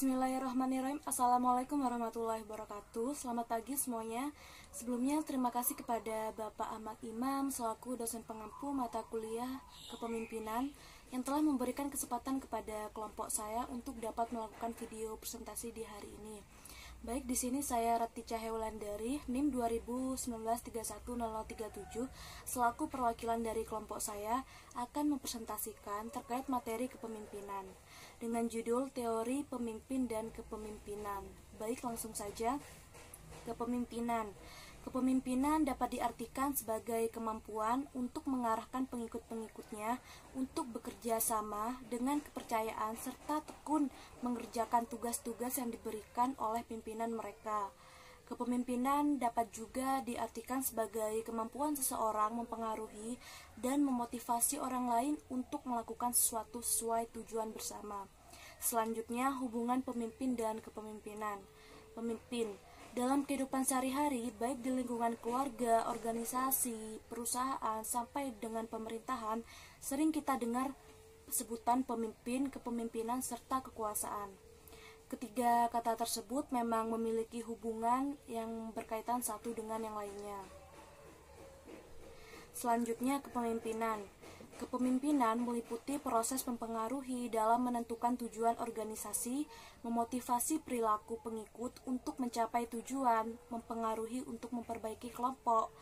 Bismillahirrahmanirrahim. Assalamualaikum warahmatullahi wabarakatuh. Selamat pagi semuanya. Sebelumnya terima kasih kepada Bapak Ahmad Imam selaku dosen pengampu mata kuliah kepemimpinan yang telah memberikan kesempatan kepada kelompok saya untuk dapat melakukan video presentasi di hari ini. Baik, di sini saya Ratica Hewlandari, NIM 2019-31037, selaku perwakilan dari kelompok saya akan mempresentasikan terkait materi kepemimpinan dengan judul Teori Pemimpin dan Kepemimpinan. Baik, langsung saja. Kepemimpinan. Kepemimpinan dapat diartikan sebagai kemampuan untuk mengarahkan pengikut-pengikutnya untuk bekerja sama dengan kepercayaan serta tekun mengerjakan tugas-tugas yang diberikan oleh pimpinan mereka. Kepemimpinan dapat juga diartikan sebagai kemampuan seseorang mempengaruhi dan memotivasi orang lain untuk melakukan sesuatu sesuai tujuan bersama. Selanjutnya, hubungan pemimpin dan kepemimpinan. Pemimpin dalam kehidupan sehari-hari, baik di lingkungan keluarga, organisasi, perusahaan, sampai dengan pemerintahan, sering kita dengar sebutan pemimpin, kepemimpinan, serta kekuasaan. Ketiga kata tersebut memang memiliki hubungan yang berkaitan satu dengan yang lainnya. Selanjutnya, kepemimpinan. Kepemimpinan meliputi proses mempengaruhi dalam menentukan tujuan organisasi, memotivasi perilaku pengikut untuk mencapai tujuan, mempengaruhi untuk memperbaiki kelompok.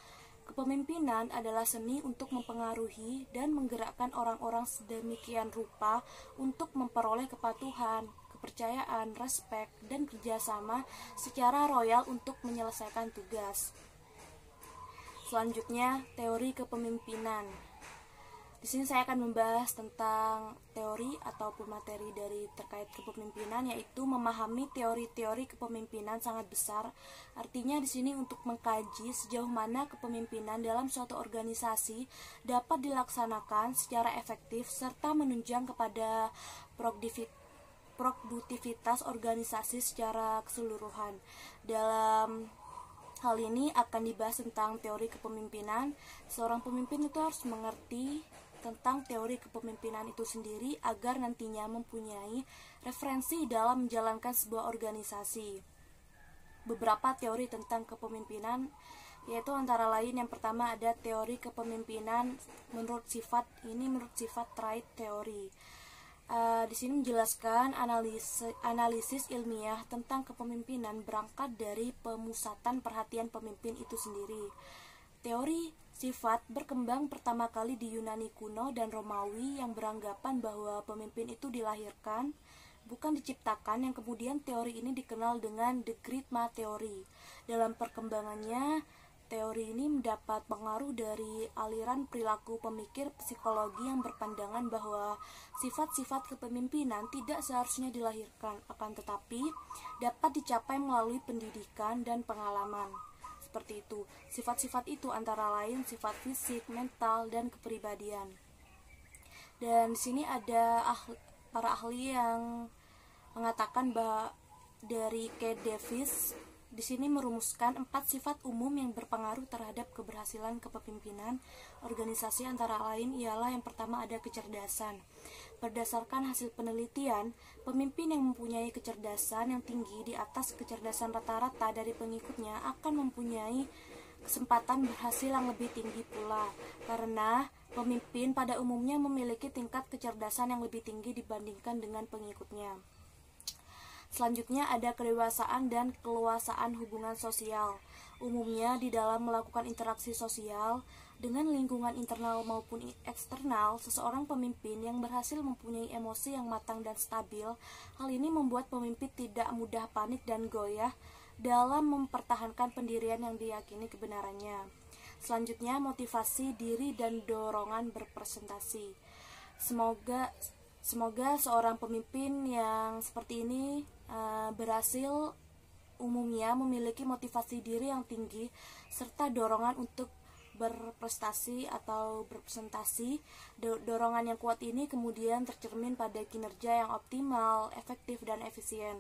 Kepemimpinan adalah seni untuk mempengaruhi dan menggerakkan orang-orang sedemikian rupa untuk memperoleh kepatuhan, kepercayaan, respek, dan kerjasama secara royal untuk menyelesaikan tugas. Selanjutnya, teori kepemimpinan. Di sini saya akan membahas tentang teori ataupun materi dari terkait kepemimpinan, yaitu memahami teori-teori kepemimpinan sangat besar. Artinya di sini untuk mengkaji sejauh mana kepemimpinan dalam suatu organisasi dapat dilaksanakan secara efektif serta menunjang kepada produktivitas organisasi secara keseluruhan. Dalam hal ini akan dibahas tentang teori kepemimpinan. Seorang pemimpin itu harus mengerti tentang teori kepemimpinan itu sendiri agar nantinya mempunyai referensi dalam menjalankan sebuah organisasi. Beberapa teori tentang kepemimpinan yaitu antara lain yang pertama ada teori kepemimpinan menurut sifat trait teori. Di sini menjelaskan analisis ilmiah tentang kepemimpinan berangkat dari pemusatan perhatian pemimpin itu sendiri. Teori sifat berkembang pertama kali di Yunani kuno dan Romawi yang beranggapan bahwa pemimpin itu dilahirkan, bukan diciptakan, yang kemudian teori ini dikenal dengan The Great Theory. Dalam perkembangannya, teori ini mendapat pengaruh dari aliran perilaku pemikir psikologi yang berpandangan bahwa sifat-sifat kepemimpinan tidak seharusnya dilahirkan, akan tetapi dapat dicapai melalui pendidikan dan pengalaman. Seperti itu. Sifat-sifat itu antara lain sifat fisik, mental, dan kepribadian. Dan di sini ada para ahli yang mengatakan bahwa dari K. Davis di sini merumuskan 4 sifat umum yang berpengaruh terhadap keberhasilan kepemimpinan organisasi, antara lain ialah yang pertama ada kecerdasan. Berdasarkan hasil penelitian, pemimpin yang mempunyai kecerdasan yang tinggi di atas kecerdasan rata-rata dari pengikutnya akan mempunyai kesempatan berhasil yang lebih tinggi pula, karena pemimpin pada umumnya memiliki tingkat kecerdasan yang lebih tinggi dibandingkan dengan pengikutnya. Selanjutnya ada kedewasaan dan keluasaan hubungan sosial. Umumnya di dalam melakukan interaksi sosial dengan lingkungan internal maupun eksternal, seseorang pemimpin yang berhasil mempunyai emosi yang matang dan stabil. Hal ini membuat pemimpin tidak mudah panik dan goyah dalam mempertahankan pendirian yang diyakini kebenarannya. Selanjutnya, motivasi diri dan dorongan berpresentasi. Semoga seorang pemimpin yang seperti ini berhasil umumnya memiliki motivasi diri yang tinggi serta dorongan untuk berprestasi atau berpresentasi. Dorongan yang kuat ini kemudian tercermin pada kinerja yang optimal, efektif, dan efisien.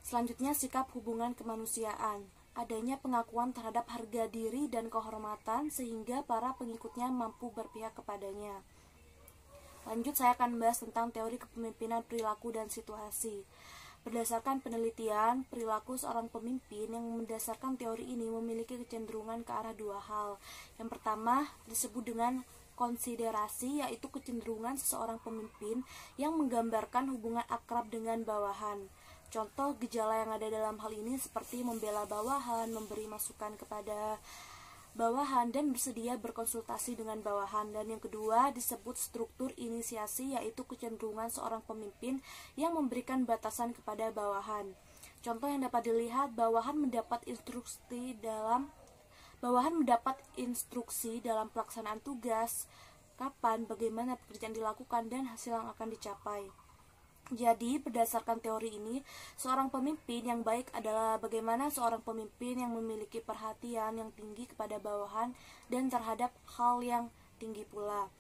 Selanjutnya, sikap hubungan kemanusiaan. Adanya pengakuan terhadap harga diri dan kehormatan sehingga para pengikutnya mampu berpihak kepadanya. Lanjut, saya akan membahas tentang teori kepemimpinan perilaku dan situasi. Berdasarkan penelitian, perilaku seorang pemimpin yang mendasarkan teori ini memiliki kecenderungan ke arah dua hal. Yang pertama disebut dengan konsiderasi, yaitu kecenderungan seseorang pemimpin yang menggambarkan hubungan akrab dengan bawahan. Contoh gejala yang ada dalam hal ini seperti membela bawahan, memberi masukan kepada bawahan, dan bersedia berkonsultasi dengan bawahan. Dan yang kedua disebut struktur inisiasi, yaitu kecenderungan seorang pemimpin yang memberikan batasan kepada bawahan. Contoh yang dapat dilihat, bawahan mendapat instruksi dalam pelaksanaan tugas, kapan, bagaimana pekerjaan dilakukan, dan hasil yang akan dicapai. Jadi, berdasarkan teori ini, seorang pemimpin yang baik adalah bagaimana seorang pemimpin yang memiliki perhatian yang tinggi kepada bawahan dan terhadap hal yang tinggi pula.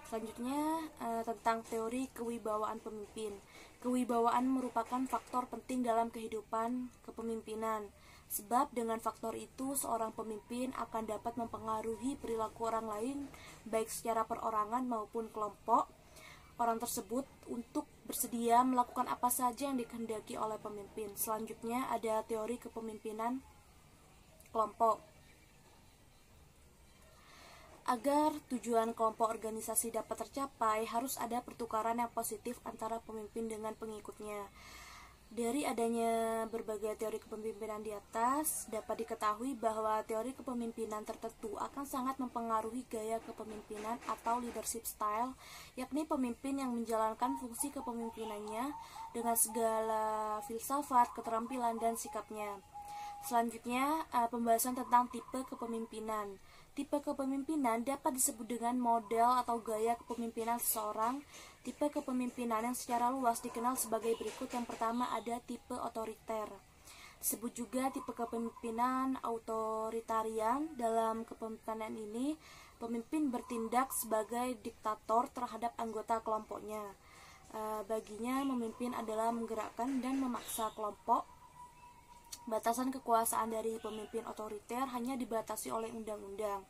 Selanjutnya, tentang teori kewibawaan pemimpin. Kewibawaan merupakan faktor penting dalam kehidupan kepemimpinan. Sebab dengan faktor itu, seorang pemimpin akan dapat mempengaruhi perilaku orang lain, baik secara perorangan maupun kelompok orang tersebut untuk bersedia melakukan apa saja yang dikehendaki oleh pemimpin. Selanjutnya ada teori kepemimpinan kelompok. Agar tujuan kelompok organisasi dapat tercapai, harus ada pertukaran yang positif antara pemimpin dengan pengikutnya. Dari adanya berbagai teori kepemimpinan di atas, dapat diketahui bahwa teori kepemimpinan tertentu akan sangat mempengaruhi gaya kepemimpinan atau leadership style, yakni pemimpin yang menjalankan fungsi kepemimpinannya dengan segala filsafat, keterampilan, dan sikapnya. Selanjutnya, pembahasan tentang tipe kepemimpinan. Tipe kepemimpinan dapat disebut dengan model atau gaya kepemimpinan seseorang. Tipe kepemimpinan yang secara luas dikenal sebagai berikut. Yang pertama ada tipe otoriter. Disebut juga tipe kepemimpinan autoritarian. Dalam kepemimpinan ini, pemimpin bertindak sebagai diktator terhadap anggota kelompoknya. Baginya, memimpin adalah menggerakkan dan memaksa kelompok. Batasan kekuasaan dari pemimpin otoriter hanya dibatasi oleh undang-undang.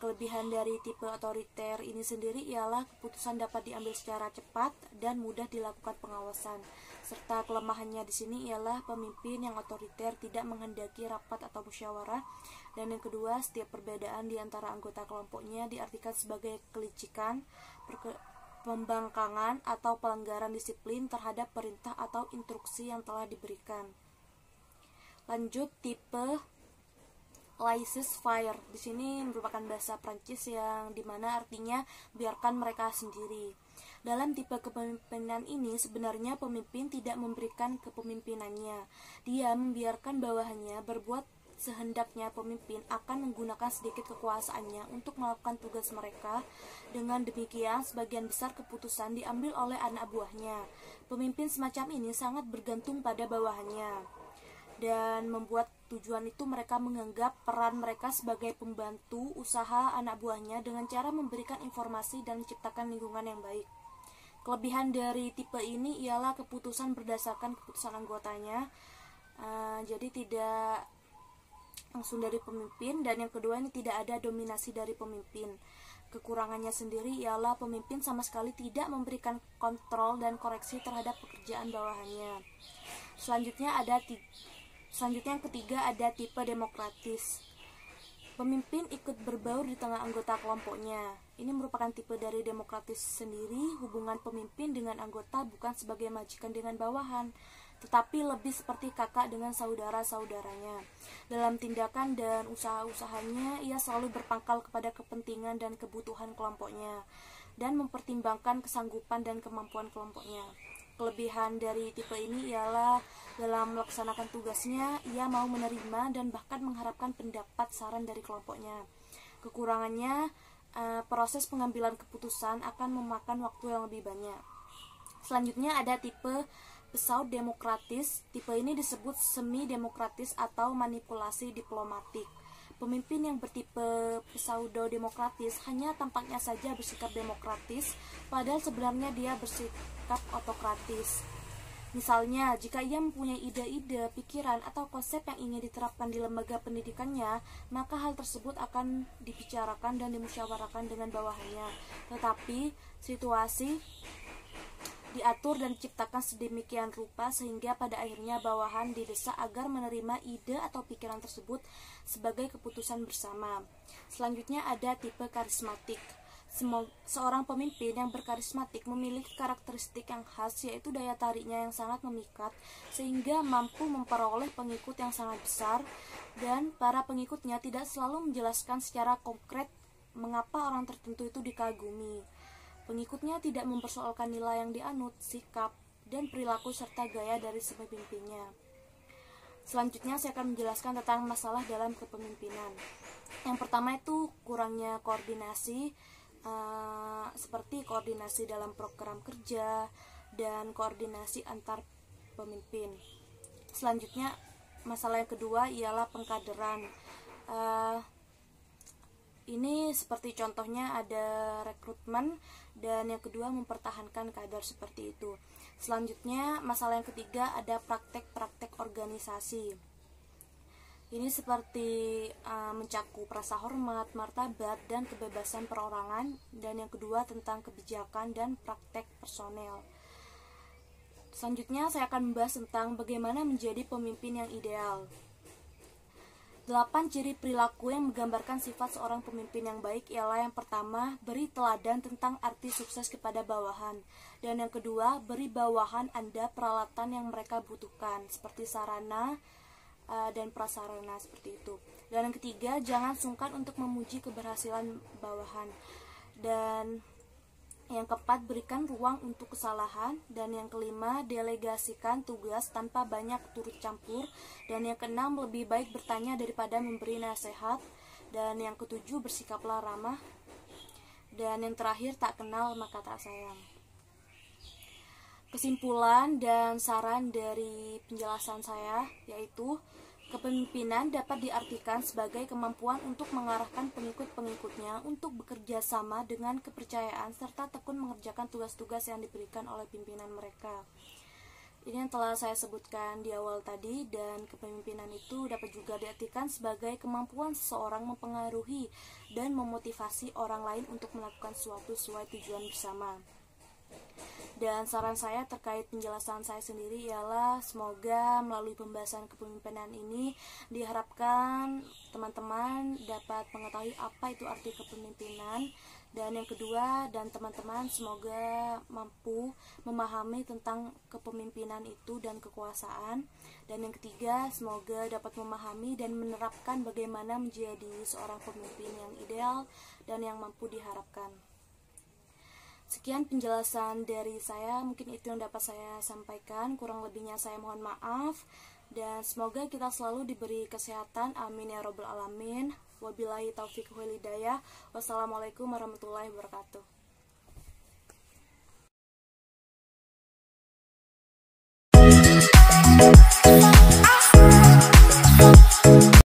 Kelebihan dari tipe otoriter ini sendiri ialah keputusan dapat diambil secara cepat dan mudah dilakukan pengawasan. Serta kelemahannya di sini ialah pemimpin yang otoriter tidak menghendaki rapat atau musyawarah. Dan yang kedua, setiap perbedaan di antara anggota kelompoknya diartikan sebagai kelicikan, pembangkangan atau pelanggaran disiplin terhadap perintah atau instruksi yang telah diberikan. Lanjut, tipe laissez-faire. Di sini merupakan bahasa Prancis yang dimana artinya biarkan mereka sendiri. Dalam tipe kepemimpinan ini sebenarnya pemimpin tidak memberikan kepemimpinannya. Dia membiarkan bawahannya berbuat sehendaknya. Pemimpin akan menggunakan sedikit kekuasaannya untuk melakukan tugas mereka. Dengan demikian, sebagian besar keputusan diambil oleh anak buahnya. Pemimpin semacam ini sangat bergantung pada bawahannya, dan membuat tujuan itu mereka menganggap peran mereka sebagai pembantu usaha anak buahnya dengan cara memberikan informasi dan menciptakan lingkungan yang baik. Kelebihan dari tipe ini ialah keputusan berdasarkan keputusan anggotanya, jadi tidak langsung dari pemimpin. Dan yang kedua, ini tidak ada dominasi dari pemimpin. Kekurangannya sendiri ialah pemimpin sama sekali tidak memberikan kontrol dan koreksi terhadap pekerjaan bawahannya. Selanjutnya yang ketiga ada tipe demokratis. Pemimpin ikut berbaur di tengah anggota kelompoknya. Ini merupakan tipe dari demokratis sendiri. Hubungan pemimpin dengan anggota bukan sebagai majikan dengan bawahan, tetapi lebih seperti kakak dengan saudara-saudaranya. Dalam tindakan dan usaha-usahanya, ia selalu berpangkal kepada kepentingan dan kebutuhan kelompoknya, dan mempertimbangkan kesanggupan dan kemampuan kelompoknya. Kelebihan dari tipe ini ialah dalam melaksanakan tugasnya, ia mau menerima dan bahkan mengharapkan pendapat saran dari kelompoknya. Kekurangannya, proses pengambilan keputusan akan memakan waktu yang lebih banyak. Selanjutnya ada tipe pseudo-demokratis. Tipe ini disebut semi-demokratis atau manipulasi diplomatik. Pemimpin yang bertipe pseudo-demokratis hanya tampaknya saja bersikap demokratis, padahal sebenarnya dia bersikap autokratis. Misalnya, jika ia mempunyai ide-ide, pikiran, atau konsep yang ingin diterapkan di lembaga pendidikannya, maka hal tersebut akan dibicarakan dan dimusyawarahkan dengan bawahannya. Tetapi, situasi diatur dan diciptakan sedemikian rupa sehingga pada akhirnya bawahan didesak agar menerima ide atau pikiran tersebut sebagai keputusan bersama. Selanjutnya ada tipe karismatik. Seorang pemimpin yang berkarismatik memiliki karakteristik yang khas, yaitu daya tariknya yang sangat memikat sehingga mampu memperoleh pengikut yang sangat besar, dan para pengikutnya tidak selalu menjelaskan secara konkret mengapa orang tertentu itu dikagumi. Pengikutnya tidak mempersoalkan nilai yang dianut, sikap, dan perilaku serta gaya dari si pemimpinnya. Selanjutnya saya akan menjelaskan tentang masalah dalam kepemimpinan. Yang pertama itu kurangnya koordinasi, seperti koordinasi dalam program kerja dan koordinasi antar pemimpin. Selanjutnya masalah yang kedua ialah pengkaderan. Ini seperti contohnya ada rekrutmen, dan yang kedua mempertahankan kader seperti itu. Selanjutnya masalah yang ketiga ada praktek-praktek organisasi. Ini seperti mencakup rasa hormat, martabat, dan kebebasan perorangan, dan yang kedua tentang kebijakan dan praktek personel. Selanjutnya saya akan membahas tentang bagaimana menjadi pemimpin yang ideal. 8 ciri perilaku yang menggambarkan sifat seorang pemimpin yang baik ialah: yang pertama, beri teladan tentang arti sukses kepada bawahan, dan yang kedua, beri bawahan Anda peralatan yang mereka butuhkan seperti sarana dan prasarana seperti itu. Dan yang ketiga, jangan sungkan untuk memuji keberhasilan bawahan. Dan yang keempat, berikan ruang untuk kesalahan. Dan yang kelima, delegasikan tugas tanpa banyak turut campur. Dan yang keenam, lebih baik bertanya daripada memberi nasihat. Dan yang ketujuh, bersikaplah ramah. Dan yang terakhir, tak kenal maka tak sayang. Kesimpulan dan saran dari penjelasan saya yaitu: kepemimpinan dapat diartikan sebagai kemampuan untuk mengarahkan pengikut-pengikutnya untuk bekerja sama dengan kepercayaan serta tekun mengerjakan tugas-tugas yang diberikan oleh pimpinan mereka. Ini yang telah saya sebutkan di awal tadi, dan kepemimpinan itu dapat juga diartikan sebagai kemampuan seseorang mempengaruhi dan memotivasi orang lain untuk melakukan sesuatu sesuai tujuan bersama. Dan saran saya terkait penjelasan saya sendiri ialah semoga melalui pembahasan kepemimpinan ini diharapkan teman-teman dapat mengetahui apa itu arti kepemimpinan, dan yang kedua, dan teman-teman semoga mampu memahami tentang kepemimpinan itu dan kekuasaan, dan yang ketiga, semoga dapat memahami dan menerapkan bagaimana menjadi seorang pemimpin yang ideal dan yang mampu diharapkan. Sekian penjelasan dari saya, mungkin itu yang dapat saya sampaikan. Kurang lebihnya saya mohon maaf, dan semoga kita selalu diberi kesehatan. Amin ya robbal alamin. Wabillahi taufiq wal hidayah. Wassalamualaikum warahmatullahi wabarakatuh.